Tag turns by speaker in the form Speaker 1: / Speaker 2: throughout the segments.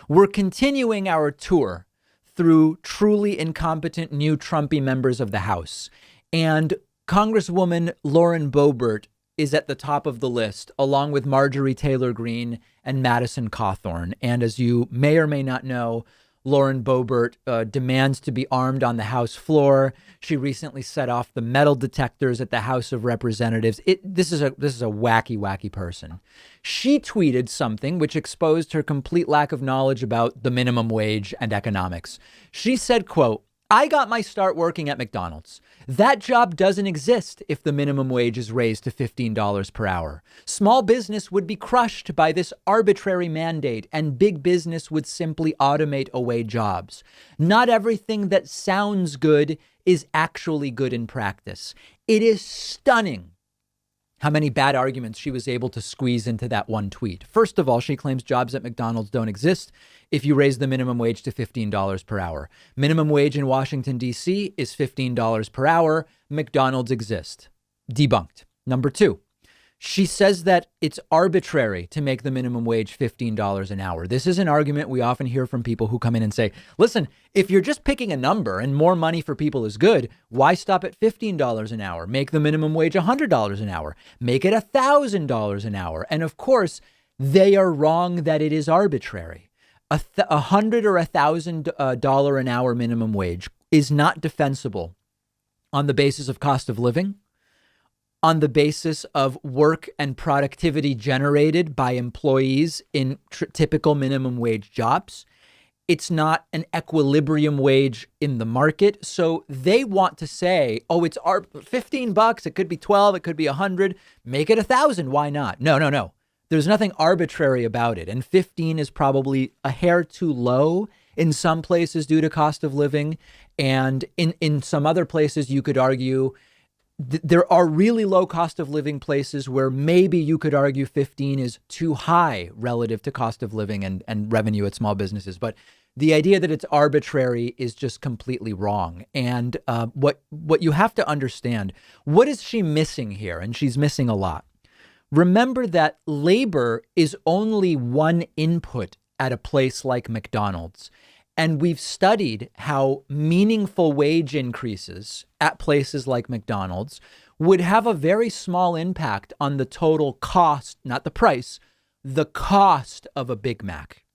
Speaker 1: We're continuing our tour through truly incompetent new Trumpy members of the House. And Congresswoman Lauren Boebert is at the top of the list, along with Marjorie Taylor Greene and Madison Cawthorn. And as you may or may not know, Lauren Boebert demands to be armed on the House floor. She recently set off the metal detectors at the House of Representatives. This is a wacky person. She tweeted something which exposed her complete lack of knowledge about the minimum wage and economics. She said, quote, "I got my start working at McDonald's. That job doesn't exist if the minimum wage is raised to $15 per hour. Small business would be crushed by this arbitrary mandate, and big business would simply automate away jobs. Not everything that sounds good is actually good in practice." It is stunning how many bad arguments she was able to squeeze into that one tweet. First of all, she claims jobs at McDonald's don't exist if you raise the minimum wage to $15 per hour. Minimum wage in Washington, D.C. is $15 per hour. McDonald's exist. Debunked. Number two, she says that it's arbitrary to make the minimum wage $15 an hour. This is an argument we often hear from people who come in and say, listen, if you're just picking a number and more money for people is good, why stop at $15 an hour? Make the minimum wage $100 an hour. Make it $1,000 an hour. And of course, they are wrong that it is arbitrary. $100 or $1,000 an hour minimum wage is not defensible on the basis of cost of living, on the basis of work and productivity generated by employees in typical minimum wage jobs. It's not an equilibrium wage in the market. So they want to say, oh, it's $15. It could be 12. It could be 100. Make it 1,000. Why not? No. There's nothing arbitrary about it. And 15 is probably a hair too low in some places due to cost of living. And in some other places, you could argue there are really low cost of living places where maybe you could argue 15 is too high relative to cost of living and revenue at small businesses. But the idea that it's arbitrary is just completely wrong. And what you have to understand, what is she missing here? And she's missing a lot. Remember that labor is only one input at a place like McDonald's. And we've studied how meaningful wage increases at places like McDonald's would have a very small impact on the total cost, not the price, the cost of a Big Mac.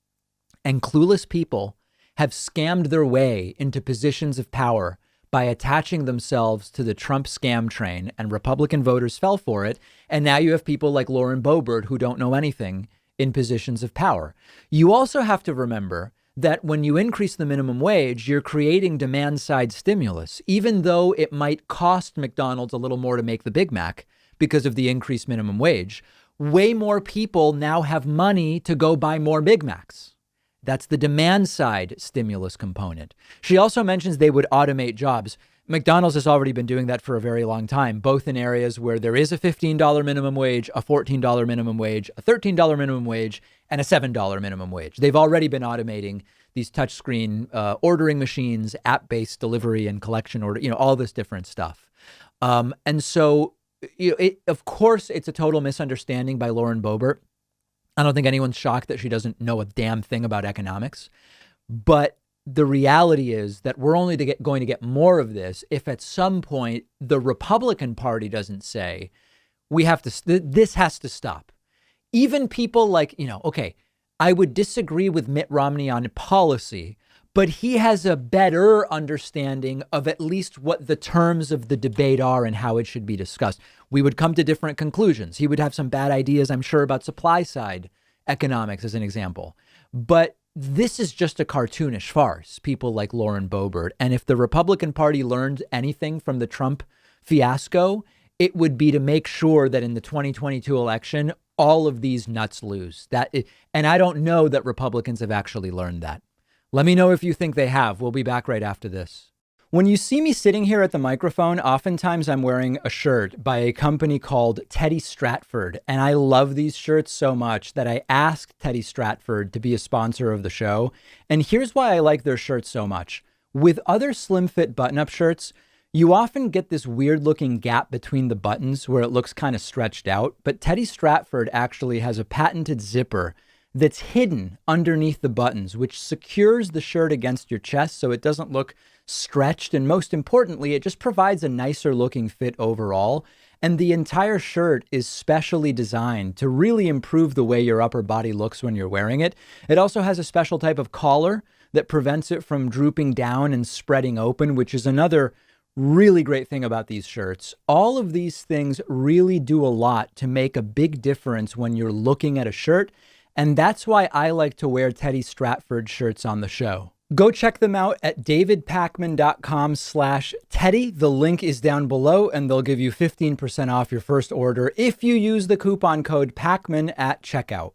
Speaker 1: And clueless people have scammed their way into positions of power by attaching themselves to the Trump scam train, and Republican voters fell for it. And now you have people like Lauren Boebert who don't know anything in positions of power. You also have to remember that when you increase the minimum wage, you're creating demand side stimulus, even though it might cost McDonald's a little more to make the Big Mac because of the increased minimum wage. Way more people now have money to go buy more Big Macs. That's the demand side stimulus component. She also mentions they would automate jobs. McDonald's has already been doing that for a very long time, both in areas where there is a $15 minimum wage, a $14 minimum wage, a $13 minimum wage, and a $7 minimum wage. They've already been automating these touchscreen ordering machines, app-based delivery and collection order, all this different stuff. And so, of course, it's a total misunderstanding by Lauren Boebert. I don't think anyone's shocked that she doesn't know a damn thing about economics. But the reality is that we're only going to get more of this if at some point the Republican Party doesn't say, this has to stop. Even people like, okay, I would disagree with Mitt Romney on policy, but he has a better understanding of at least what the terms of the debate are and how it should be discussed. We would come to different conclusions. He would have some bad ideas, I'm sure, about supply side economics, as an example. But this is just a cartoonish farce, people like Lauren Boebert. And if the Republican Party learned anything from the Trump fiasco, it would be to make sure that in the 2022 election, all of these nuts lose. And I don't know that Republicans have actually learned that. Let me know if you think they have. We'll be back right after this. When you see me sitting here at the microphone, oftentimes I'm wearing a shirt by a company called Teddy Stratford. And I love these shirts so much that I asked Teddy Stratford to be a sponsor of the show. And here's why I like their shirts so much. With other slim fit button-up shirts, you often get this weird looking gap between the buttons where it looks kind of stretched out. But Teddy Stratford actually has a patented zipper that's hidden underneath the buttons, which secures the shirt against your chest so it doesn't look stretched. And most importantly, it just provides a nicer looking fit overall. And the entire shirt is specially designed to really improve the way your upper body looks when you're wearing it. It also has a special type of collar that prevents it from drooping down and spreading open, which is another really great thing about these shirts. All of these things really do a lot to make a big difference when you're looking at a shirt. And that's why I like to wear Teddy Stratford shirts on the show. Go check them out at davidpakman.com/Teddy. The link is down below and they'll give you 15% off your first order if you use the coupon code Pakman at checkout.